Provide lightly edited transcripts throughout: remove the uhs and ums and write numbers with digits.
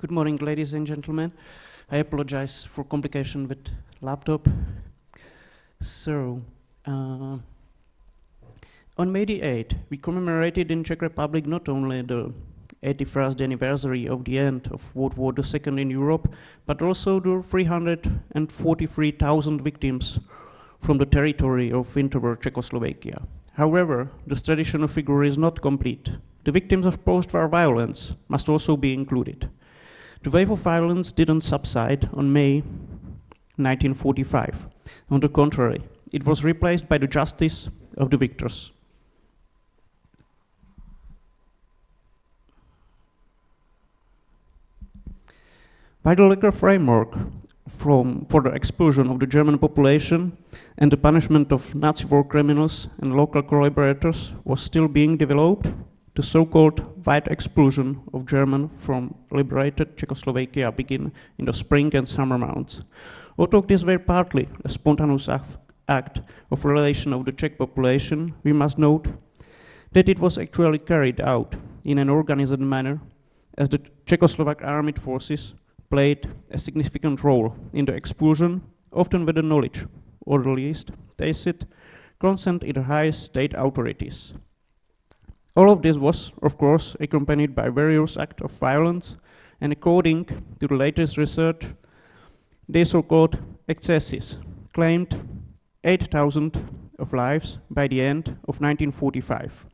Good morning, ladies and gentlemen. I apologize for complication with laptop. So, on May the 8th, we commemorated in Czech Republic not only the 81st anniversary of the end of World War II in Europe, but also the 343,000 victims from the territory of interwar Czechoslovakia. However, this traditional figure is not complete. The victims of post-war violence must also be included. The wave of violence didn't subside on May 1945. On the contrary, it was replaced by the justice of the victors. By the legal framework for the expulsion of the German population and the punishment of Nazi war criminals and local collaborators was still being developed, the so-called wide expulsion of German from liberated Czechoslovakia began in the spring and summer months. Although this were partly a spontaneous act of relation of the Czech population, we must note that it was actually carried out in an organized manner, as the Czechoslovak armed forces played a significant role in the expulsion, often with the knowledge, or at least tacit consent in the highest state authorities. All of this was, of course, accompanied by various acts of violence, and according to the latest research, they so-called excesses claimed 8,000 of lives by the end of 1945.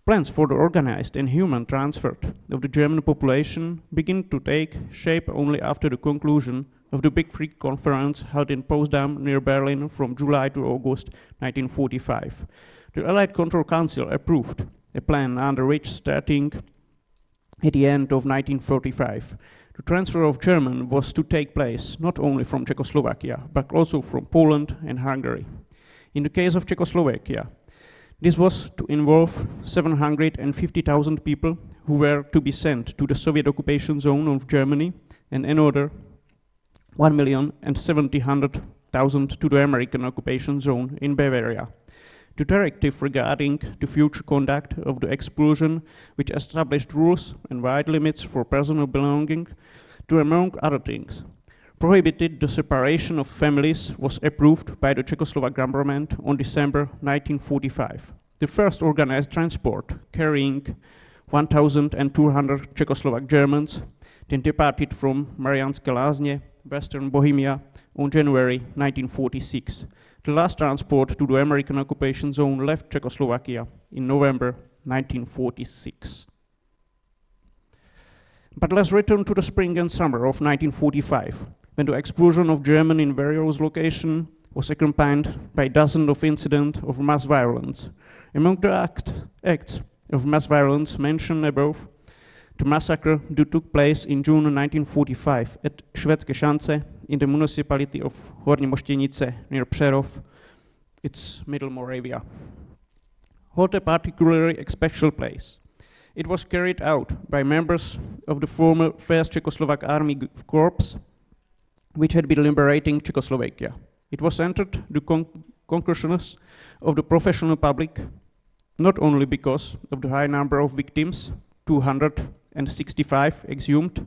Plans for the organized and human transfer of the German population began to take shape only after the conclusion of the Big Three conference held in Potsdam near Berlin from July to August 1945. The Allied Control Council approved a plan under which, starting at the end of 1945, the transfer of German was to take place not only from Czechoslovakia, but also from Poland and Hungary. In the case of Czechoslovakia, this was to involve 750,000 people who were to be sent to the Soviet occupation zone of Germany, and another 1,700,000 to the American occupation zone in Bavaria. The directive regarding the future conduct of the expulsion, which established rules and wide limits for personal belonging to, among other things, prohibited the separation of families, was approved by the Czechoslovak government on December 1945. The first organized transport carrying 1,200 Czechoslovak Germans then departed from Mariánské Lázně, Western Bohemia, on January 1946. The last transport to the American occupation zone left Czechoslovakia in November 1946. But let's return to the spring and summer of 1945, when the expulsion of Germany in various locations was accompanied by dozens of incidents of mass violence. Among the acts of mass violence mentioned above, the massacre that took place in June 1945 at Švédské Šance in the municipality of Horní Moštěnice near Přerov, it's Middle Moravia, hold a particularly special place. It was carried out by members of the former First Czechoslovak Army Corps, which had been liberating Czechoslovakia. It was entered the concurrence of the professional public, not only because of the high number of victims, 265 exhumed,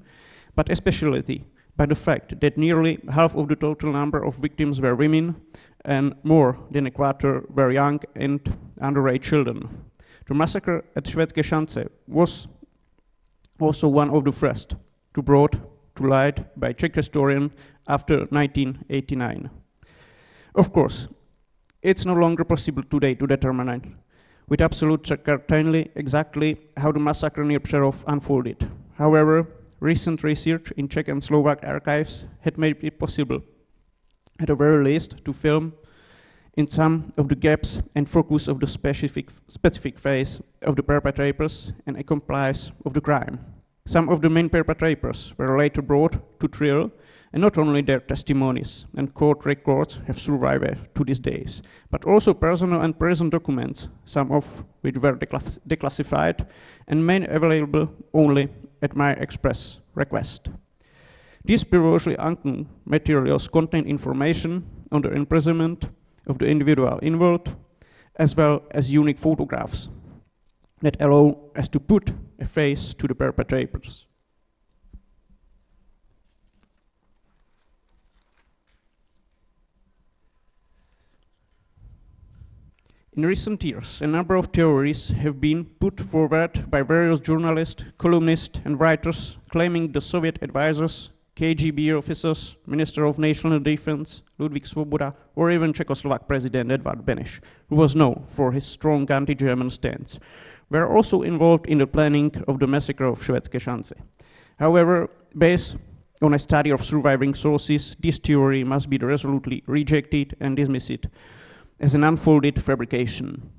but especially by the fact that nearly half of the total number of victims were women and more than a quarter were young and underage children. The massacre at Švédské Šance was also one of the first brought to light by Czech historian after 1989. Of course, it's no longer possible today to determine with absolute certainty exactly how the massacre near Přerov unfolded. However, recent research in Czech and Slovak archives had made it possible, at the very least, to film in some of the gaps and focus of the specific phase of the perpetrators and accomplice of the crime. Some of the main perpetrators were later brought to trial, and not only their testimonies and court records have survived to these days, but also personal and present documents, some of which were declassified and made available only at my express request. These previously unknown materials contain information on the imprisonment of the individual involved, as well as unique photographs that allow us to put a face to the perpetrators. In recent years, a number of theories have been put forward by various journalists, columnists, and writers claiming the Soviet advisors, KGB officers, Minister of National Defense, Ludvík Svoboda, or even Czechoslovak President Edvard Beneš, who was known for his strong anti-German stance, were also involved in the planning of the massacre of Švédské šance. However, based on a study of surviving sources, this theory must be resolutely rejected and dismissed as an unfounded fabrication.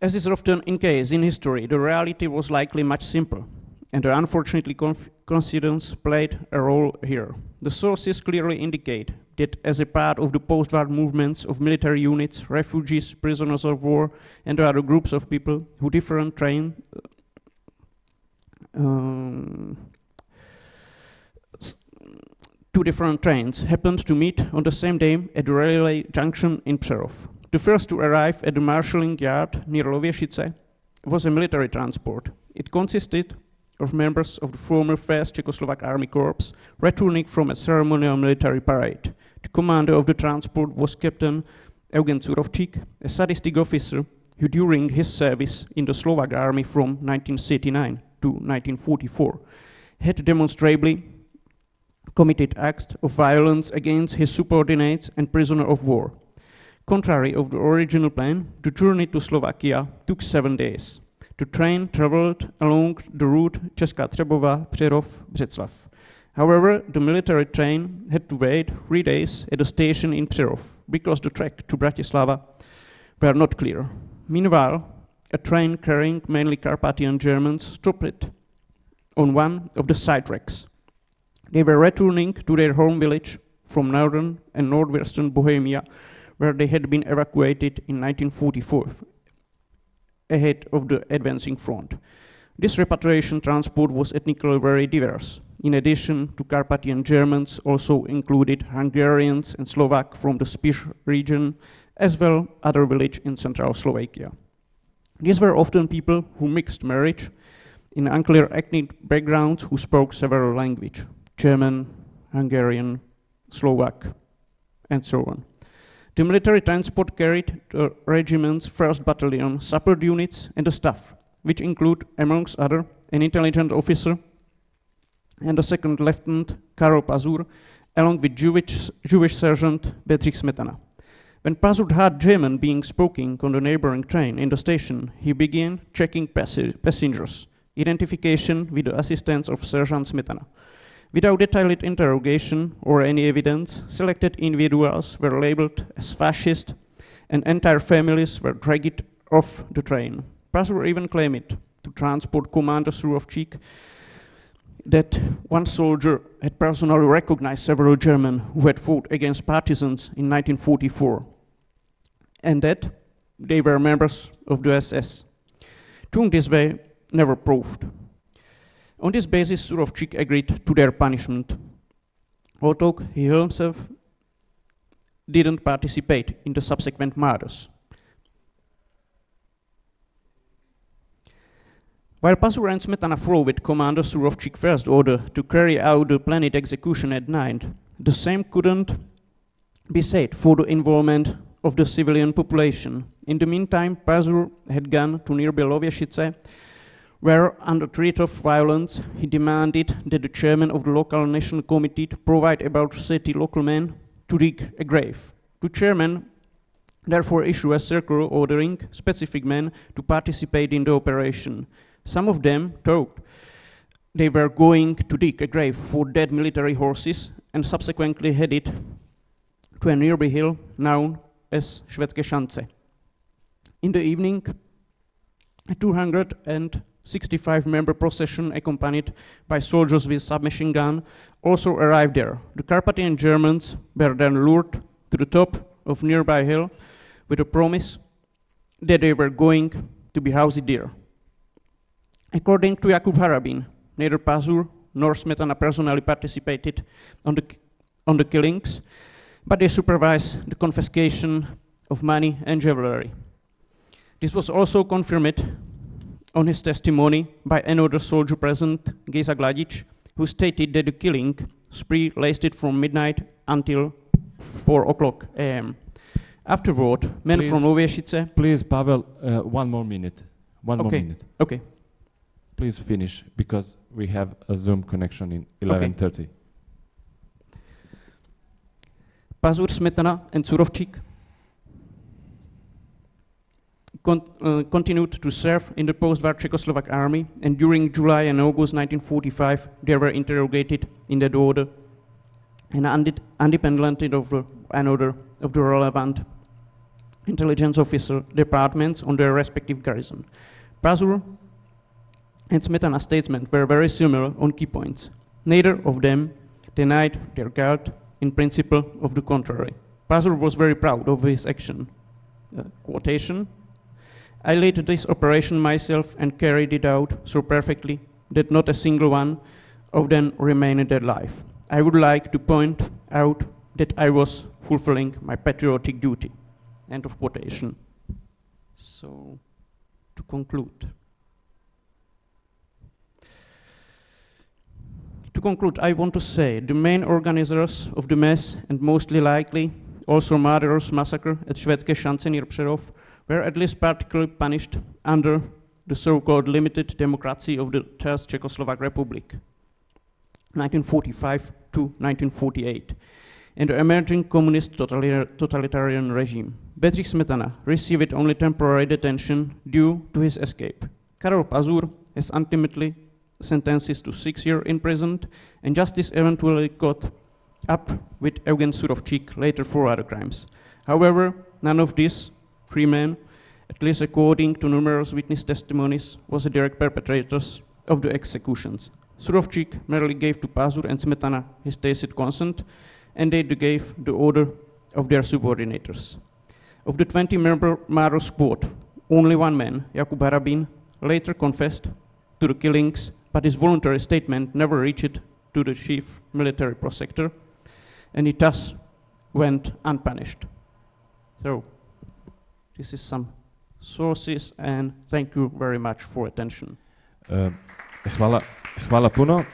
As is often in case in history, the reality was likely much simpler, and unfortunately coincidence played a role here. The sources clearly indicate that as a part of the post-war movements of military units, refugees, prisoners of war, and other groups of people who two different trains happened to meet on the same day at the railway junction in Přerov. The first to arrive at the marshalling yard near Lověšice was a military transport. It consisted of members of the former 1st Czechoslovak Army Corps returning from a ceremonial military parade. The commander of the transport was Captain Eugen Zurovčík, a sadistic officer who during his service in the Slovak army from 1939 to 1944 had demonstrably committed acts of violence against his subordinates and prisoner of war. Contrary of the original plan, the journey to Slovakia took 7 days. The train traveled along the route Česká Třebová, Přerov, Břeclav. However, the military train had to wait 3 days at a station in Přerov because the track to Bratislava were not clear. Meanwhile, a train carrying mainly Carpathian Germans stopped on one of the side tracks. They were returning to their home village from northern and northwestern Bohemia, where they had been evacuated in 1944, ahead of the advancing front. This repatriation transport was ethnically very diverse. In addition to Carpathian Germans, also included Hungarians and Slovak from the Spiš region, as well other villages in central Slovakia. These were often people who mixed marriage in unclear ethnic backgrounds who spoke several languages: German, Hungarian, Slovak, and so on. The military transport carried the regiment's 1st Battalion, support units, and the staff, which include, amongst other, an intelligence officer and a 2nd Lieutenant Karol Pazur, along with Jewish Sergeant Bedřich Smetana. When Pazur heard German being spoken on the neighboring train in the station, he began checking passengers' identification with the assistance of Sergeant Smetana. Without detailed interrogation or any evidence, selected individuals were labeled as fascist and entire families were dragged off the train. Pazur even claimed to transport Commander Zurovčík that one soldier had personally recognized several Germans who had fought against partisans in 1944 and that they were members of the SS. Doing this way never proved. On this basis, Zurovčík agreed to their punishment, although he himself didn't participate in the subsequent murders. While Pazur and Smetana followed with Commander Zurovčík's first order to carry out the planned execution at night, the same couldn't be said for the involvement of the civilian population. In the meantime, Pazur had gone to nearby Lověšice, where, under threat of violence, he demanded that the chairman of the local national committee to provide about 30 local men to dig a grave. The chairman therefore issued a circular ordering specific men to participate in the operation. Some of them thought they were going to dig a grave for dead military horses and subsequently headed to a nearby hill known as Švédské šance. In the evening, a 265-member procession accompanied by soldiers with submachine gun also arrived there. The Carpathian Germans were then lured to the top of nearby hill with a promise that they were going to be housed there. According to Jakub Harabin, neither Pazur nor Smetana personally participated on the killings, but they supervised the confiscation of money and jewelry. This was also confirmed on his testimony by another soldier present, Geza Gladic, who stated that the killing spree lasted from midnight until 4 o'clock a.m. Afterward, men from Nověšice... Please, Pavel, one more minute. One more minute. Okay. Please finish, because we have a Zoom connection in 11:30. Pazur, Smetana and Surovčík continued to serve in the post-war Czechoslovak army, and during July and August 1945 they were interrogated in that order and independently of another of the relevant intelligence officer departments on their respective garrison. Pazur and Smetana's statements were very similar on key points. Neither of them denied their guilt in principle, of the contrary. Pazur was very proud of his action. Quotation, "I led this operation myself and carried it out so perfectly that not a single one of them remained alive. I would like to point out that I was fulfilling my patriotic duty." End of quotation. So, to conclude. I want to say the main organizers of the mass, and mostly likely also murderous massacre at Švédské Šance near Přerov, were at least particularly punished under the so-called limited democracy of the Third Czechoslovak Republic, 1945 to 1948, and the emerging communist totalitarian regime. Bedřich Smetana received only temporary detention due to his escape. Karel Pazur is ultimately sentenced to 6 years imprisoned, and justice eventually caught up with Eugen Surovčík later for other crimes. However, none of these 3 men, at least according to numerous witness testimonies, was the direct perpetrators of the executions. Surovčík merely gave to Pazur and Smetana his tacit consent, and they gave the order of their subordinators. Of the 20-member Maro squad, only 1 man, Jakub Harabin, later confessed to the killings, but his voluntary statement never reached to the chief military prosecutor, and he thus went unpunished. So, this is some sources, and thank you very much for attention. Hvala puno.